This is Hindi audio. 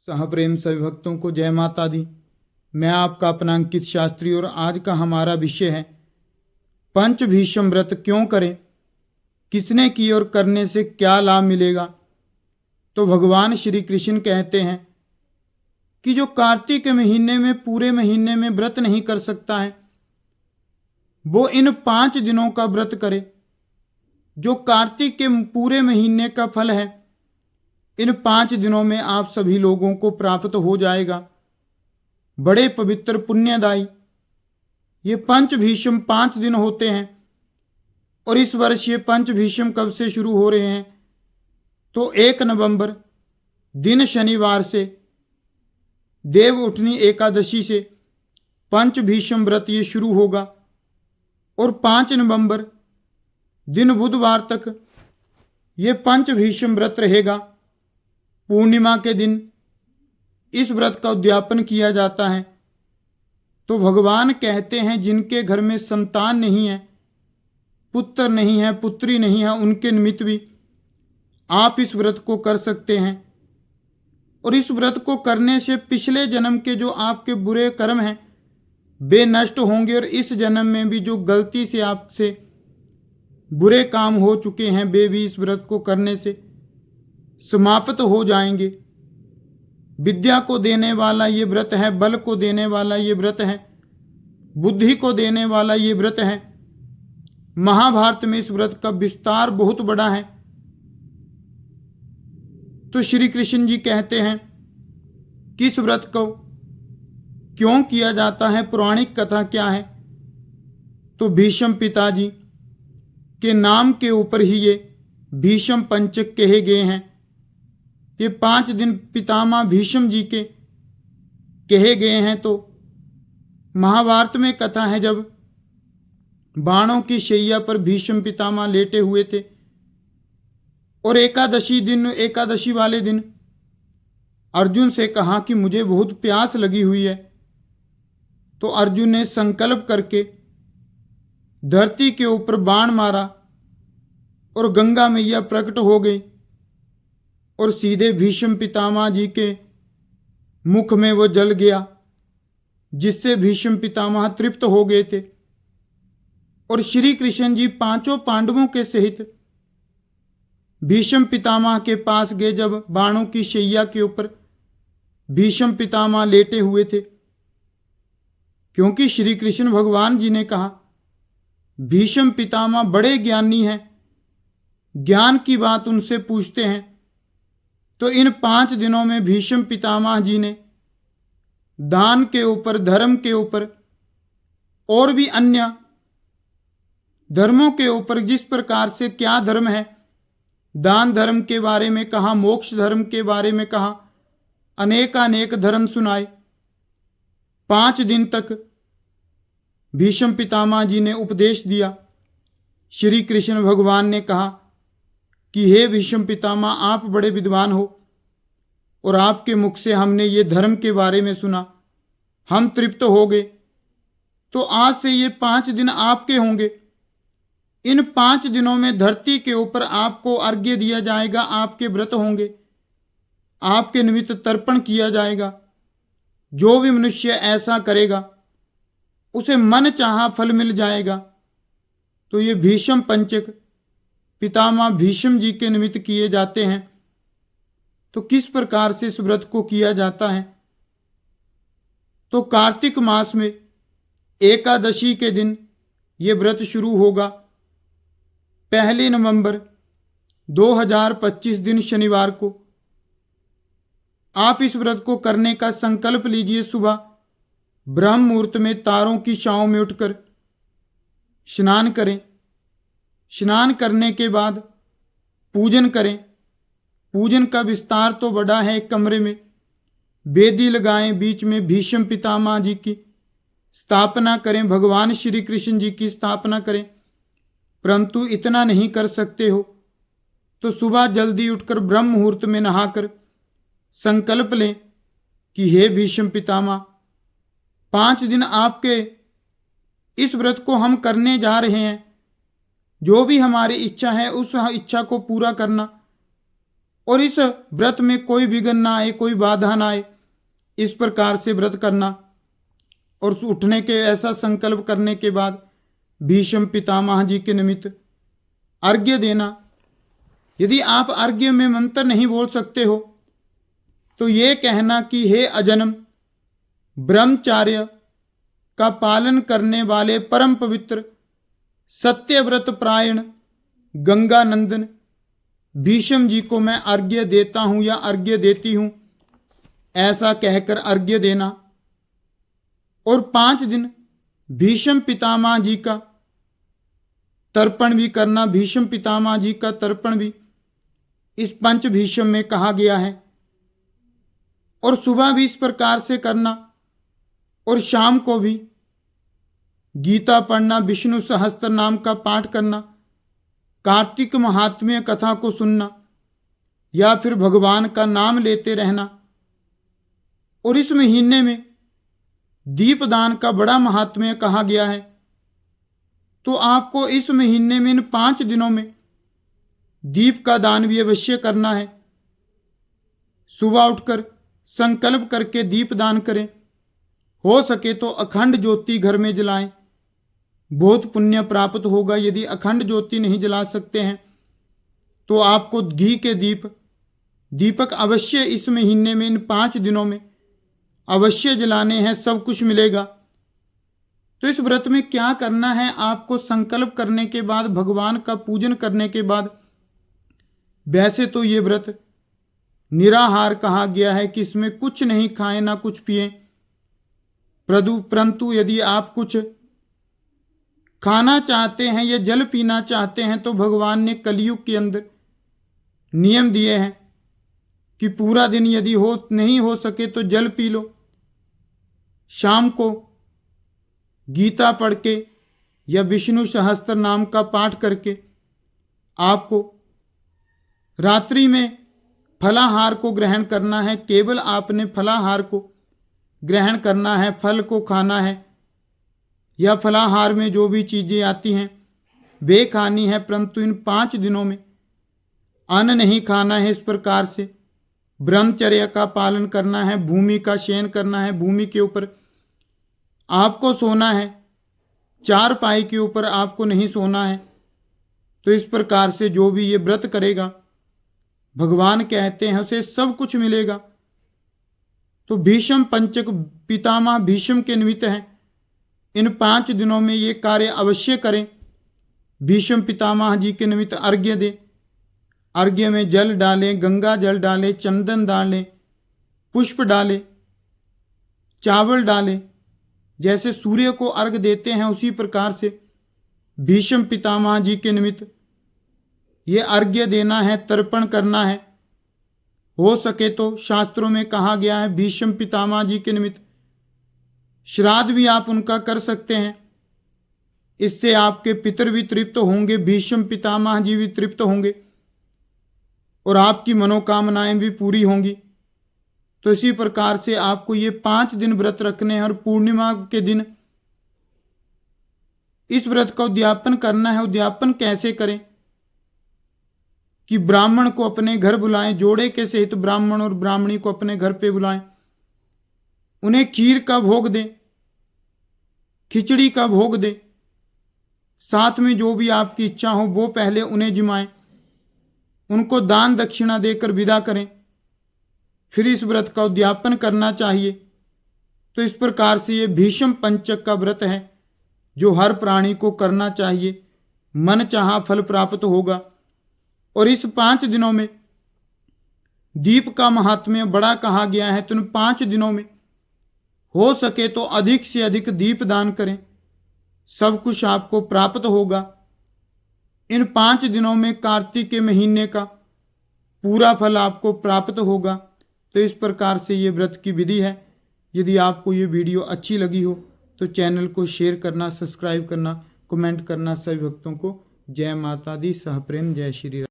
प्रेम सभी भक्तों को जय माता दी। मैं आपका अपना अंकित शास्त्री और आज का हमारा विषय है पंच भीषम व्रत क्यों करें, किसने की और करने से क्या लाभ मिलेगा। तो भगवान श्री कृष्ण कहते हैं कि जो कार्तिक के महीने में पूरे महीने में व्रत नहीं कर सकता है वो इन 5 दिनों का व्रत करे। जो कार्तिक के पूरे महीने का फल है इन 5 दिनों में आप सभी लोगों को प्राप्त हो जाएगा। बड़े पवित्र पुण्यदायी ये पंच भीषम 5 दिन होते हैं। और इस वर्ष ये पंच भीषम कब से शुरू हो रहे हैं तो 1 नवंबर दिन शनिवार से देव उठनी एकादशी से पंच भीषम व्रत ये शुरू होगा और 5 नवंबर दिन बुधवार तक ये पंच भीषम व्रत रहेगा। पूर्णिमा के दिन इस व्रत का उद्यापन किया जाता है। तो भगवान कहते हैं जिनके घर में संतान नहीं है, पुत्र नहीं है, पुत्री नहीं है, उनके निमित्त भी आप इस व्रत को कर सकते हैं। और इस व्रत को करने से पिछले जन्म के जो आपके बुरे कर्म हैं वे नष्ट होंगे और इस जन्म में भी जो गलती से आपसे बुरे काम हो चुके हैं वे भी इस व्रत को करने से समाप्त हो जाएंगे। विद्या को देने वाला ये व्रत है, बल को देने वाला ये व्रत है, बुद्धि को देने वाला ये व्रत है। महाभारत में इस व्रत का विस्तार बहुत बड़ा है। तो श्री कृष्ण जी कहते हैं कि इस व्रत को क्यों किया जाता है, पौराणिक कथा क्या है। तो भीष्म पिताजी के नाम के ऊपर ही ये भीष्म पंचक कहे गए हैं। ये 5 दिन पितामह भीष्म जी के कहे गए हैं। तो महाभारत में कथा है जब बाणों की शैया पर भीष्म पितामह लेटे हुए थे और एकादशी वाले दिन अर्जुन से कहा कि मुझे बहुत प्यास लगी हुई है। तो अर्जुन ने संकल्प करके धरती के ऊपर बाण मारा और गंगा मैया प्रकट हो गई और सीधे भीष्म पितामह जी के मुख में वो जल गया, जिससे भीष्म पितामह तृप्त हो गए थे। और श्री कृष्ण जी 5 पांडवों के सहित भीष्म पितामह के पास गए जब बाणों की शैया के ऊपर भीष्म पितामह लेटे हुए थे। क्योंकि श्री कृष्ण भगवान जी ने कहा भीष्म पितामह बड़े ज्ञानी हैं, ज्ञान की बात उनसे पूछते हैं। तो इन 5 दिनों में भीष्म पितामह जी ने दान के ऊपर, धर्म के ऊपर और भी अन्य धर्मों के ऊपर जिस प्रकार से क्या धर्म है, दान धर्म के बारे में कहा, मोक्ष धर्म के बारे में कहा, अनेक धर्म सुनाए। 5 दिन तक भीष्म पितामह जी ने उपदेश दिया। श्री कृष्ण भगवान ने कहा कि हे भीष्म पितामह, आप बड़े विद्वान हो और आपके मुख से हमने ये धर्म के बारे में सुना, हम तृप्त हो गए। तो आज से ये 5 दिन आपके होंगे। इन 5 दिनों में धरती के ऊपर आपको अर्घ्य दिया जाएगा, आपके व्रत होंगे, आपके निमित्त तर्पण किया जाएगा। जो भी मनुष्य ऐसा करेगा उसे मन चाहा फल मिल जाएगा। तो ये भीष्म पंचक पितामह भीष्म जी के निमित्त किए जाते हैं। तो किस प्रकार से इस व्रत को किया जाता है तो कार्तिक मास में एकादशी के दिन ये व्रत शुरू होगा। 1 नवंबर 2025 दिन शनिवार को आप इस व्रत को करने का संकल्प लीजिए। सुबह ब्रह्म मुहूर्त में तारों की छांव में उठकर स्नान करें। स्नान करने के बाद पूजन करें। पूजन का विस्तार तो बड़ा है। एक कमरे में वेदी लगाएं, बीच में भीष्म पितामह जी की स्थापना करें, भगवान श्री कृष्ण जी की स्थापना करें। परंतु इतना नहीं कर सकते हो तो सुबह जल्दी उठकर ब्रह्म मुहूर्त में नहाकर संकल्प लें कि हे भीष्म पितामह, 5 दिन आपके इस व्रत को हम करने जा रहे हैं। जो भी हमारी इच्छा है उस इच्छा को पूरा करना और इस व्रत में कोई विघ्न ना आए, कोई बाधा ना आए, इस प्रकार से व्रत करना। और उठने के ऐसा संकल्प करने के बाद भीष्म पितामह जी के निमित्त अर्घ्य देना। यदि आप अर्घ्य में मंत्र नहीं बोल सकते हो तो ये कहना कि हे अजन्म ब्रह्मचार्य का पालन करने वाले परम पवित्र सत्यव्रत प्रायण गंगा नंदन भीष्म जी को मैं अर्घ्य देता हूं या अर्घ्य देती हूं, ऐसा कहकर अर्घ्य देना। और 5 दिन भीष्म पितामह जी का तर्पण भी करना। भीष्म पितामह जी का तर्पण भी इस पंच भीष्म में कहा गया है। और सुबह भी इस प्रकार से करना और शाम को भी गीता पढ़ना, विष्णु सहस्त्र नाम का पाठ करना, कार्तिक महात्म्य कथा को सुनना या फिर भगवान का नाम लेते रहना। और इस महीने में दीपदान का बड़ा महात्म्य कहा गया है, तो आपको इस महीने में इन 5 दिनों में दीप का दान भी अवश्य करना है। सुबह उठकर संकल्प करके दीप दान करें। हो सके तो अखंड ज्योति घर में जलाएं, बहुत पुण्य प्राप्त होगा। यदि अखंड ज्योति नहीं जला सकते हैं तो आपको घी के दीपक अवश्य इस महीने में इन 5 दिनों में अवश्य जलाने हैं, सब कुछ मिलेगा। तो इस व्रत में क्या करना है, आपको संकल्प करने के बाद भगवान का पूजन करने के बाद, वैसे तो ये व्रत निराहार कहा गया है कि इसमें कुछ नहीं खाएं ना कुछ पिए, परंतु यदि आप कुछ खाना चाहते हैं या जल पीना चाहते हैं तो भगवान ने कलयुग के अंदर नियम दिए हैं कि पूरा दिन यदि नहीं हो सके तो जल पी लो। शाम को गीता पढ़ के या विष्णु सहस्त्र नाम का पाठ करके आपको रात्रि में फलाहार को ग्रहण करना है। केवल आपने फलाहार को ग्रहण करना है, फल को खाना है या फलाहार में जो भी चीज़ें आती हैं वे खानी है, परंतु इन 5 दिनों में अन्न नहीं खाना है। इस प्रकार से ब्रह्मचर्य का पालन करना है, भूमि का शयन करना है, भूमि के ऊपर आपको सोना है, चारपाई के ऊपर आपको नहीं सोना है। तो इस प्रकार से जो भी ये व्रत करेगा भगवान कहते हैं उसे सब कुछ मिलेगा। तो भीष्म पंचक पितामह भीष्म के निमित्त हैं, इन 5 दिनों में ये कार्य अवश्य करें। भीष्म पितामह जी के निमित्त अर्घ्य दें, अर्घ्य में जल डालें, गंगा जल डालें, चंदन डालें, पुष्प डालें, चावल डालें। जैसे सूर्य को अर्घ देते हैं उसी प्रकार से भीष्म पितामह जी के निमित्त ये अर्घ्य देना है, तर्पण करना है। हो सके तो शास्त्रों में कहा गया है भीष्म पितामह जी के निमित्त श्राद्ध भी आप उनका कर सकते हैं। इससे आपके पितर भी तृप्त होंगे, भीष्म पितामह जी भी तृप्त होंगे और आपकी मनोकामनाएं भी पूरी होंगी। तो इसी प्रकार से आपको ये 5 दिन व्रत रखने हैं और पूर्णिमा के दिन इस व्रत का उद्यापन करना है। उद्यापन कैसे करें कि ब्राह्मण को अपने घर बुलाएं, जोड़े के सहित ब्राह्मण और ब्राह्मणी को अपने घर पे बुलाएं, उन्हें खीर का भोग दें, खिचड़ी का भोग दें, साथ में जो भी आपकी इच्छा हो वो पहले उन्हें जिमाएं, उनको दान दक्षिणा देकर विदा करें, फिर इस व्रत का उद्यापन करना चाहिए। तो इस प्रकार से ये भीष्म पंचक का व्रत है जो हर प्राणी को करना चाहिए, मन चाहा फल प्राप्त होगा। और इस 5 दिनों में दीप का महात्म्य बड़ा कहा गया है, तो इन 5 दिनों में हो सके तो अधिक से अधिक दीप दान करें, सब कुछ आपको प्राप्त होगा। इन 5 दिनों में कार्तिक के महीने का पूरा फल आपको प्राप्त होगा। तो इस प्रकार से ये व्रत की विधि है। यदि आपको ये वीडियो अच्छी लगी हो तो चैनल को शेयर करना, सब्सक्राइब करना, कमेंट करना। सभी भक्तों को जय माता दी, सह प्रेम, जय श्री राम।